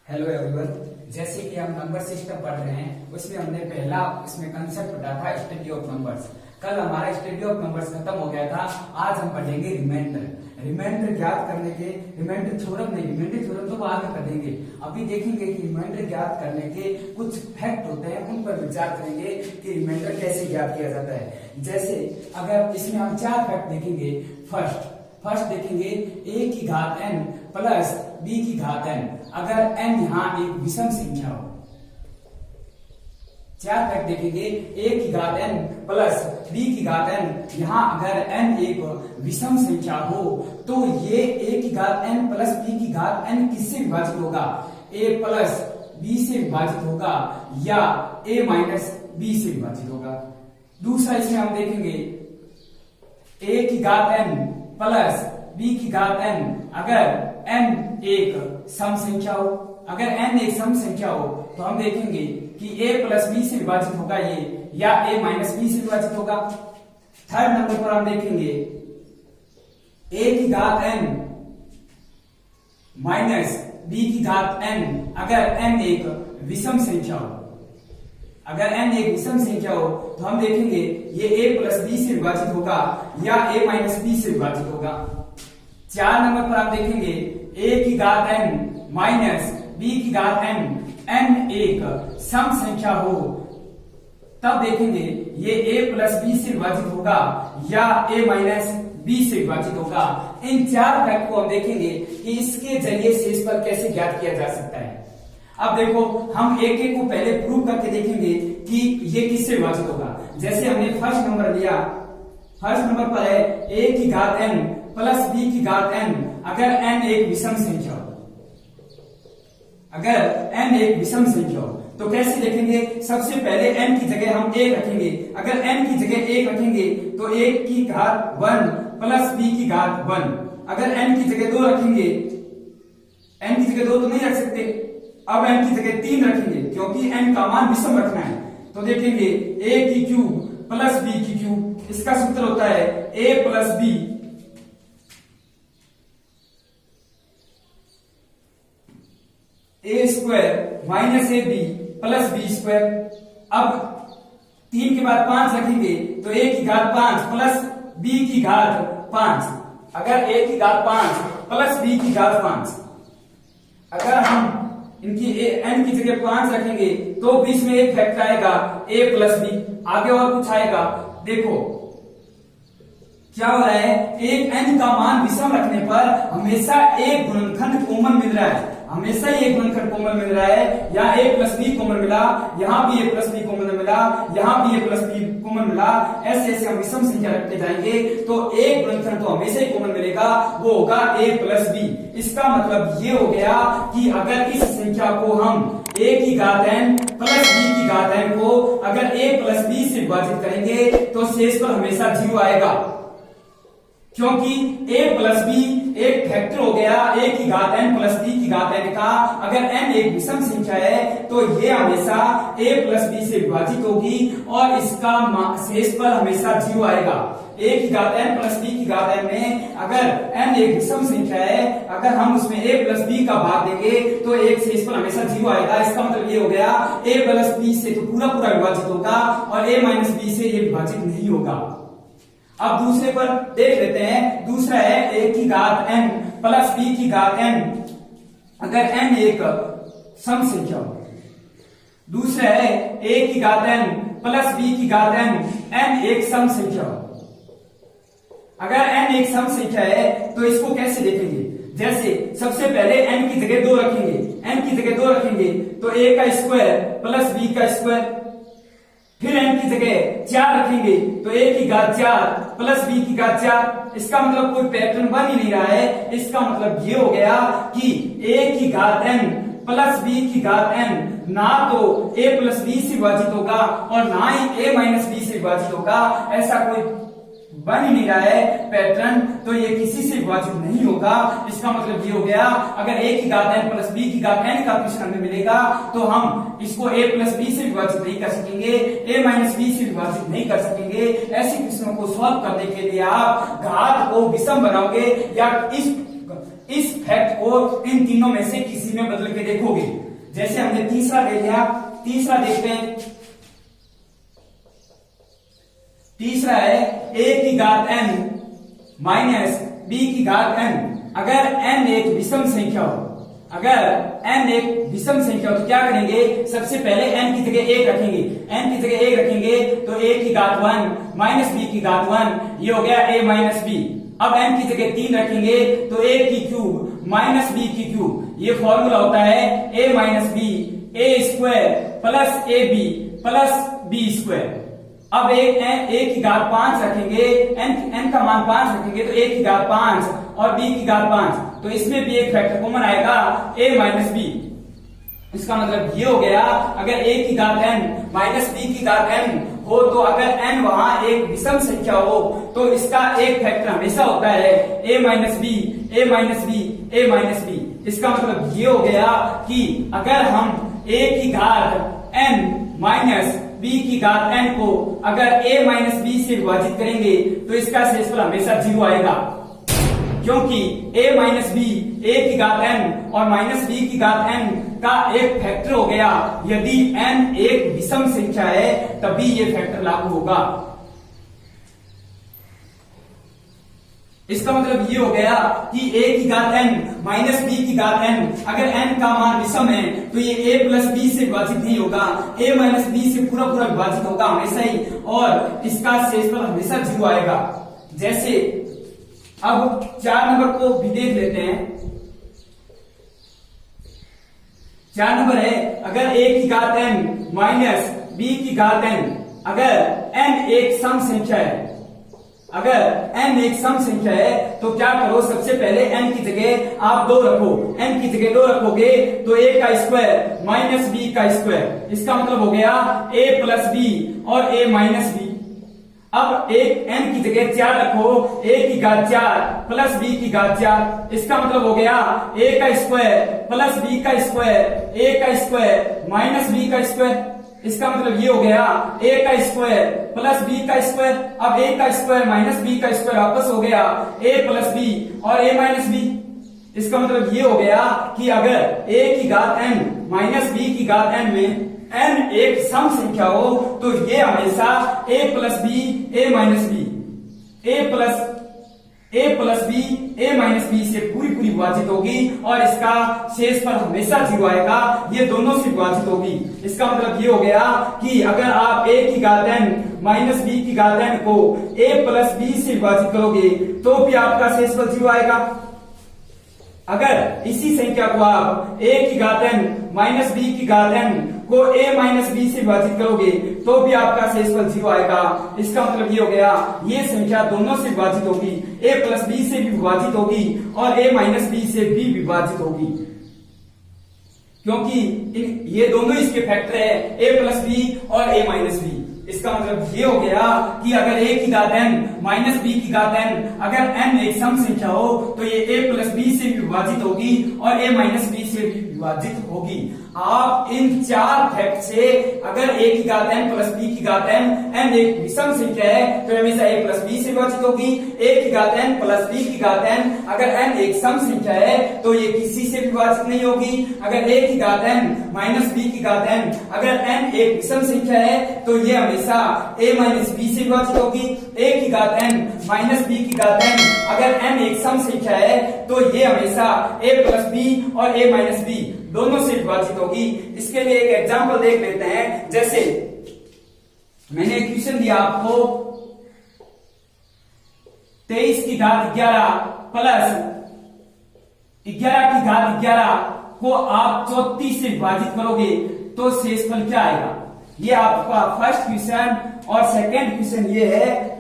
Hello everyone, जैसे कि हम नंबर सिस्टम पढ़ रहे हैं उसमें हमने पहला इसमें कंसेप्ट पढ़ा था स्टडी ऑफ नंबर्स। कल हमारा स्टडी ऑफ नंबर्स खत्म हो गया था। आज हम पढ़ेंगे रिमाइंडर ज्ञात करने के, रिमाइंडर थ्योरम तो बाद में पढ़ेंगे। अभी देखेंगे कि रिमाइंडर ज्ञात करने के कुछ फैक्ट होते हैं, उन पर विचार करेंगे कि रिमाइंडर कैसे ज्ञात किया जाता है। जैसे अगर इसमें हम 4 फैक्ट देखेंगे। फर्स्ट देखेंगे a की घात n प्लस b की घात n, अगर n यहाँ एक विषम संख्या हो। 4 फैक्ट देखेंगे a की घात n प्लस b की घात n, यहाँ अगर n एक विषम संख्या हो तो ये a की घात n प्लस b की घात n किससे विभाजित होगा? a प्लस b से विभाजित होगा या a माइनस b से विभाजित होगा। दूसरा इसमें हम देखेंगे a की घात n प्लस b की घात n, अगर n एक सम संख्या हो। अगर n एक सम संख्या हो तो हम देखेंगे कि a प्लस b से विभाजित होगा ये या a माइनस b से विभाजित होगा। थर्ड नंबर पर हम देखेंगे a की घात n माइनस b की घात n, अगर n एक विषम संख्या हो। अगर n एक विषम संख्या हो तो हम देखेंगे ये a प्लस b से विभाजित होगा या a माइनस b से विभाजित होगा। 4 नंबर पर आप देखेंगे a की घात n माइनस b की घात n एक सम संख्या हो, तब देखेंगे ये a प्लस b से विभाजित होगा या a माइनस b से विभाजित होगा। इन 4 फैक्ट को हम देखेंगे कि इसके जरिए शेषफल कैसे ज्ञात किया जा सकता है। अब देखो हम एक एक को पहले प्रूव करके देखेंगे कि ये किससे विभाजित होगा। जैसे हमने फर्स्ट नंबर लिया, फर्स्ट नंबर पर है a की घात n प्लस b की घात n, अगर n एक विषम संख्या हो। अगर n एक विषम संख्या हो तो कैसे देखेंगे? सबसे पहले n की जगह हम 1 रखेंगे। अगर n की जगह 1 रखेंगे तो 1 की घात 1 प्लस b की घात 1। अगर n की जगह 2 रखेंगे, n की जगह 2 तो नहीं रख सकते, अब n की जगह 3 रखेंगे क्योंकि n का मान विषम रखना है। तो देखेंगे a की क्यूब प्लस b की क्यूब, इसका सूत्र होता है a plus b a square minus A B plus B square. अब 3 के बाद 5 रखेंगे तो a की घात 5 प्लस b की घात 5। अगर a की घात 5 प्लस b की घात 5, अगर हम इनकी n की जगह 5 रखेंगे तो बीच में एक फैक्टर आएगा a प्लस b। आगे और कुछ आएगा, देखो क्या हो रहा है, एक n का मान विषम रखने पर हमेशा एक गुणनखंड कॉमन मिल रहा है। हमेशा ही एक गुणनखंड कॉमन मिल रहा है। यहाँ a प्लस बी कॉमन मिला, यहाँ भी a प्लस बी कॉमन मिला, यहाँ भी a प्लस बी कॉमन मिला। ऐसे ऐसे हम विषम संख्या रखते जाएंगे तो एक गुणनखंड तो हमेशा ही कॉमन मिलेगा, वो होगा a प्लस बी। इसका मतलब ये हो गया कि अगर इस संख्या को हम a की घात n प्लस b की घात n को अगर a प्लस b से विभाजित करेंगे तो शेषफल हमेशा 0 आएगा, क्योंकि a प्लस b एक फैक्टर हो गया a की घात n प्लस b की घात n का। अगर n एक विषम संख्या है तो ये हमेशा a प्लस b से विभाजित होगी और इसका शेषफल हमेशा 0 आएगा। a की घात n प्लस b की घात n में अगर n एक विषम संख्या है, अगर हम उसमें a प्लस b का भाग देंगे तो एक शेषफल हमेशा 0 आएगा। इसका मतलब ये हो गया a प्लस b से तो पूरा पूरा विभाजित होगा और a माइनस b से ये विभाजित नहीं होगा। अब दूसरे पर देख लेते हैं। दूसरा है a की घात n प्लस b की घात n, अगर n एक सम संख्या हो। दूसरा है a की घात n प्लस b की घात n एक सम संख्या हो। अगर n एक सम संख्या है तो इसको कैसे देखेंगे? जैसे सबसे पहले n की जगह 2 रखेंगे, n की जगह 2 रखेंगे तो a का स्क्वायर प्लस b का स्क्वायर, फिर n की जगह 4 रखेंगे तो a की घात 4 प्लस b की घात 4। इसका मतलब कोई पैटर्न बन ही नहीं रहा है। इसका मतलब ये हो गया कि a की घात n प्लस बी की घात n ना तो a प्लस बी से विभाजित होगा और ना ही a माइनस बी से विभाजित होगा, ऐसा कोई बन ही नहीं रहा है पैटर्न, तो ये किसी से विभाजित नहीं होगा। इसका मतलब ये हो गया अगर a की घात n प्लस b की घात n का क्वेश्चन हमें मिलेगा तो हम इसको a प्लस बी से विभाजित नहीं कर सकेंगे, a माइनस बी से विभाजित नहीं कर सकेंगे। ऐसे क्वेश्चनों को सॉल्व करने के लिए आप घात को विषम बनाओगे या इस फैक्ट को इन तीनों में से किसी में बदल के देखोगे। जैसे हमने तीसरा ले लिया, तीसरा देखते हैं। तीसरा है a की घात n माइनस b की घात n। अगर n एक विषम संख्या हो, अगर n एक विषम संख्या हो तो क्या करेंगे, सबसे पहले n की जगह 1 रखेंगे, n की जगह 1 रखेंगे तो a की घात 1 माइनस b की घात 1, ये हो गया a माइनस b। अब n की जगह 3 रखेंगे तो a की क्यूब माइनस b की क्यूब, ये फॉर्मूला होता है a minus b a square plus A B plus B square. अब a की घात 5 रखेंगे, n का मान 5 रखेंगे तो a की घात 5 और b की घात 5, तो इसमें भी एक फैक्टर कॉमन आएगा a माइनस b। इसका मतलब ये हो गया अगर a की घात n माइनस b की घात n हो तो अगर n वहां एक विषम संख्या हो तो इसका एक फैक्टर हमेशा होता है a minus B, a minus B, a minus B. इसका मतलब ये हो गया कि अगर हम a की घात n माइनस b की घात n को अगर a माइनस b से विभाजित करेंगे तो इसका शेषफल हमेशा 0 आएगा, क्योंकि a माइनस बी a की घात n और माइनस b की घात n का एक फैक्टर हो गया। यदि n एक विषम संख्या है तभी ये फैक्टर लागू होगा। इसका मतलब ये हो गया कि a की घात n माइनस b की घात n, अगर n का मान विषम है तो ये a प्लस b से विभाजित नहीं होगा, a माइनस b से पूरा पूरा विभाजित होगा हमेशा ही, और इसका शेषफल हमेशा 0 आएगा। जैसे अब 4 नंबर को भी देख लेते हैं। 4 नंबर है अगर a की घात n माइनस b की घात n, अगर n एक सम संख्या है, अगर n एक सम संख्या है तो क्या करो, सबसे पहले n की जगह आप 2 रखो, n की जगह 2 रखोगे तो a का स्क्वायर माइनस b का स्क्वायर, इसका मतलब हो गया a प्लस b और a माइनस b। अब एक n की जगह 4 रखो, a की घात 4 प्लस b की घात 4, इसका मतलब हो गया a का स्क्वायर प्लस b का स्क्वायर, a का स्क्वायर माइनस b का स्क्वायर। इसका मतलब ये हो गया a का स्क्वायर प्लस b का स्क्वायर। अब a का स्क्वायर माइनस b का स्क्वायर वापस हो गया a प्लस b और a माइनस b। इसका मतलब ये हो गया कि अगर a की घात n माइनस b की घात n में n एक सम संख्या हो तो ये हमेशा a plus b a minus b, a plus b a minus b से पूरी पूरी विभाजित होगी और इसका शेषफल हमेशा 0 आएगा, ये दोनों से विभाजित होगी। इसका मतलब ये हो गया कि अगर आप a की घात n माइनस b की घात n को a प्लस b से विभाजित करोगे तो भी आपका शेषफल 0 आएगा। अगर इसी संख्या को आप a की घात n माइनस b की घात n को a माइनस b से विभाजित करोगे तो भी आपका शेषफल 0 आएगा। इसका मतलब ये हो गया ये संख्या दोनों से विभाजित होगी, a प्लस b से भी विभाजित होगी और a माइनस b से भी विभाजित होगी, क्योंकि ये दोनों इसके फैक्टर है a प्लस b और a माइनस b। इसका मतलब ये हो गया कि अगर a की घात n माइनस b की घात n, अगर n एक सम संख्या हो तो ये a प्लस b से भी विभाजित होगी और a माइनस b से भी विभाजित होगी। आप इन 4 फैक्ट से अगर a की घात n प्लस b की घात n एक विषम संख्या है तो हमेशा a प्लस b से विभाजित होगी, a की घात n प्लस b की घात n अगर n एक सम संख्या है तो ये किसी से विभाजित नहीं होगी। अगर a की घात n माइनस b की घात n अगर n एक विषम संख्या है तो ये हमेशा a माइनस b से विभाजित होगी, a की घात n माइनस b की घात n अगर n एक सम संख्या है तो ये हमेशा a प्लस b और a माइनस b दोनों से विभाजित होगी। इसके लिए एक एग्जांपल देख लेते हैं। जैसे मैंने एक क्वेश्चन दिया आपको 23 की घात 11 प्लस 11 की घात 11 को आप 34 से विभाजित करोगे तो शेषफल क्या आएगा। ये आपका फर्स्ट क्वेश्चन और सेकंड क्वेश्चन ये है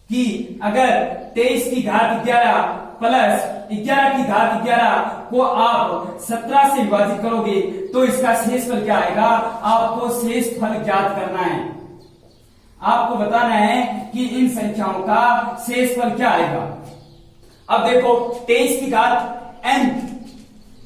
कि अगर 23 की घात 11 प्लस 11 की घात 11 को आप 17 से विभाजित करोगे तो इसका शेषफल क्या आएगा। आपको शेषफल ज्ञात करना है, आपको बताना है कि इन संख्याओं का शेषफल क्या आएगा। अब देखो 23 की घात n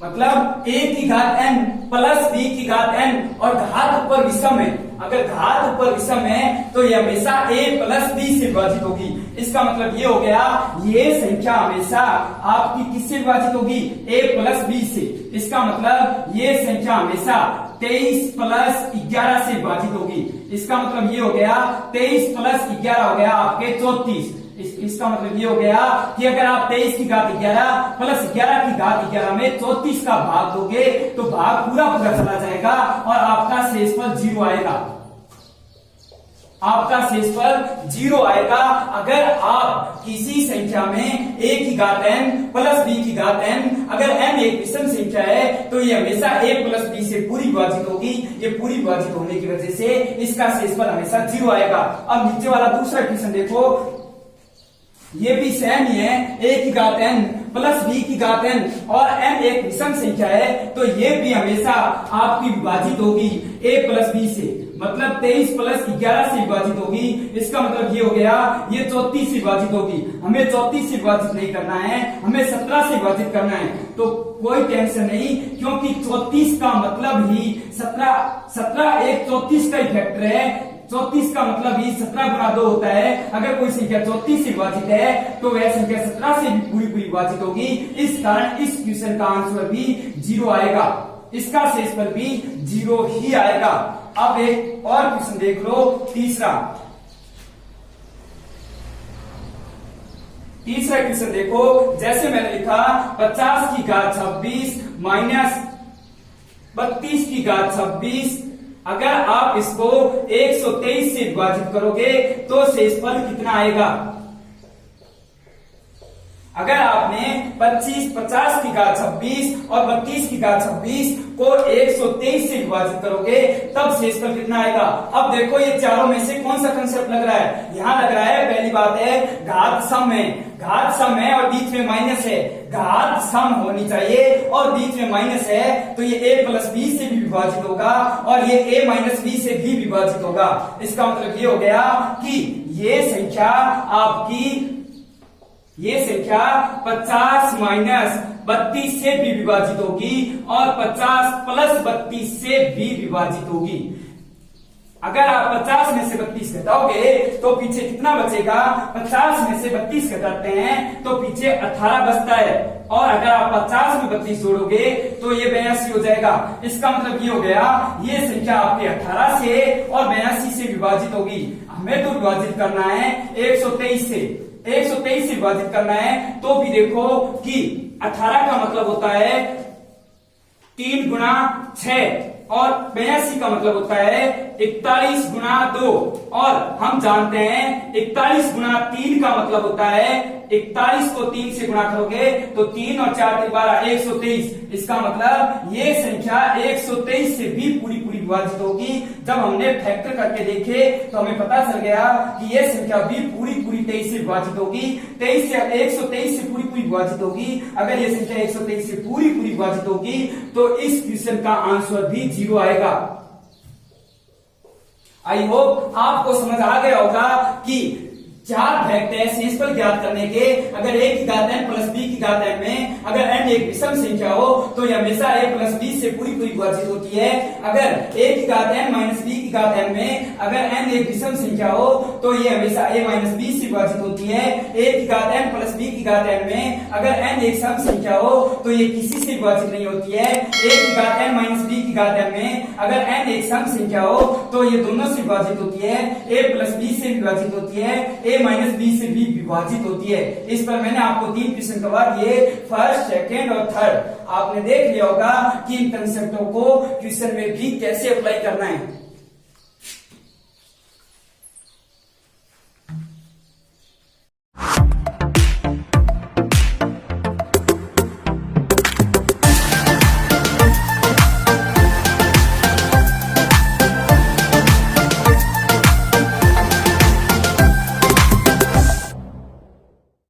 मतलब a की घात n प्लस b की घात n और घात ऊपर विषम है। अगर घात ऊपर विषम है तो ये हमेशा a प्लस b से विभाजित होगी। इसका मतलब ये हो गया ये संख्या हमेशा आपकी किससे विभाजित होगी, a प्लस b से। इसका मतलब ये संख्या हमेशा 23 प्लस 11 से विभाजित होगी। इसका मतलब ये हो गया 23 प्लस 11 हो गया आपके 34। इसका मतलब ये हो गया कि अगर आप 23 की घात 11 प्लस 11 की घात 11 में 34 का भाग दोगे तो भाग पूरा पूरा चला जाएगा और आपका शेषफल 0 आएगा। आपका शेषफल 0 आएगा अगर आप किसी संख्या में a की घात n प्लस b की घात n, अगर n एक विषम संख्या है तो ये हमेशा a प्लस b से पूरी विभाजित होगी। ये पूरी विभाजित होने की वजह से इसका शेषफल हमेशा 0 आएगा। अब नीचे वाला दूसरा क्वेश्चन देखो, ये भी सेम ही है, a की घात n प्लस b की घात n और n एक विषम संख्या है तो ये भी हमेशा आपकी विभाजित होगी a प्लस b से, मतलब 23 प्लस 11 से विभाजित होगी। इसका मतलब ये हो गया ये 34 से विभाजित होगी। हमें 34 से विभाजित नहीं करना है, हमें 17 से विभाजित करना है। तो कोई टेंशन नहीं, क्योंकि 34 का मतलब ही 17 एक 34 का ही फैक्टर है। 34 का मतलब ही 17 गुणा 2 होता है। अगर कोई संख्या 34 से विभाजित है तो वह संख्या 17 से भी पूरी पूरी विभाजित होगी। इस कारण इस क्वेश्चन का आंसर भी 0 आएगा, इसका शेषफल भी 0 ही आएगा। अब एक और क्वेश्चन देख लो, तीसरा क्वेश्चन देखो। जैसे मैंने लिखा 50 की घात 26 माइनस 32 की घात 26, अगर आप इसको 123 से विभाजित करोगे तो शेषफल कितना आएगा। अगर आपने 50 की घात 26 और 32 की घात 26 को 123 से विभाजित करोगे तब शेषफल कितना आएगा। अब देखो ये चारों में से कौन सा कंसेप्ट लग रहा है, यहां लग रहा है पहली बात है घात सम है, घात सम है और बीच में माइनस है। घात सम होनी चाहिए और बीच में माइनस है तो ये a प्लस b से भी विभाजित होगा और ये a माइनस b से भी विभाजित होगा। इसका मतलब ये हो गया कि ये संख्या आपकी 50 माइनस 32 से भी विभाजित होगी और 50 प्लस 32 से भी विभाजित होगी। अगर आप 50 में से 32 घटाओगे तो पीछे कितना बचेगा, 50 में से 32 घटाते हैं तो पीछे 18 बचता है और अगर आप 50 में 32 जोड़ोगे तो ये 82 हो जाएगा। इसका मतलब ये हो गया ये संख्या आपके 18 से और 82 से विभाजित होगी। हमें तो विभाजित करना है 123 से विभाजित करना है। तो भी देखो कि 18 का मतलब होता है 3 गुणा 6 और 82 का मतलब होता है 41 गुणा 2 और हम जानते हैं 41 गुणा 3 का मतलब होता है 41 को 3 से गुणा करोगे तो 3 और 4 के 12 123। इसका मतलब ये संख्या 123 से भी पूरी पूरी विभाजित होगी। जब हमने फैक्टर करके देखे तो हमें पता चल गया कि ये संख्या भी पूरी पूरी 23 से विभाजित होगी। 23 से 123 से पूरी पूरी विभाजित होगी। अगर ये संख्या 123 से पूरी पूरी विभाजित होगी तो इस क्वेश्चन का आंसर भी 0 आएगा। आई होप आपको समझ आ गया होगा कि चार फैक्ट है शेषफल ज्ञात करने के। अगर a की घात n प्लस b की घात n में अगर n एक विषम संख्या हो तो यह हमेशा a प्लस b से पूरी पूरी विभाजित होती है। अगर a की घात n माइनस b की घात n में अगर n एक विषम संख्या हो तो ये हमेशा a माइनस b से विभाजित होती है। a की घात n प्लस b की घात n में अगर n एक सम संख्या हो तो ये किसी से विभाजित नहीं होती है। a की घात n माइनस b की घात n में अगर n एक सम संख्या हो तो ये दोनों से विभाजित होती है। a प्लस b से विभाजित होती है, a माइनस बी से भी विभाजित होती है। इस पर मैंने आपको 3 क्वेश्चन कवर किए, फर्स्ट, सेकंड और थर्ड। आपने देख लिया होगा कि इन कंसेप्टों को क्वेश्चन में भी कैसे अप्लाई करना है।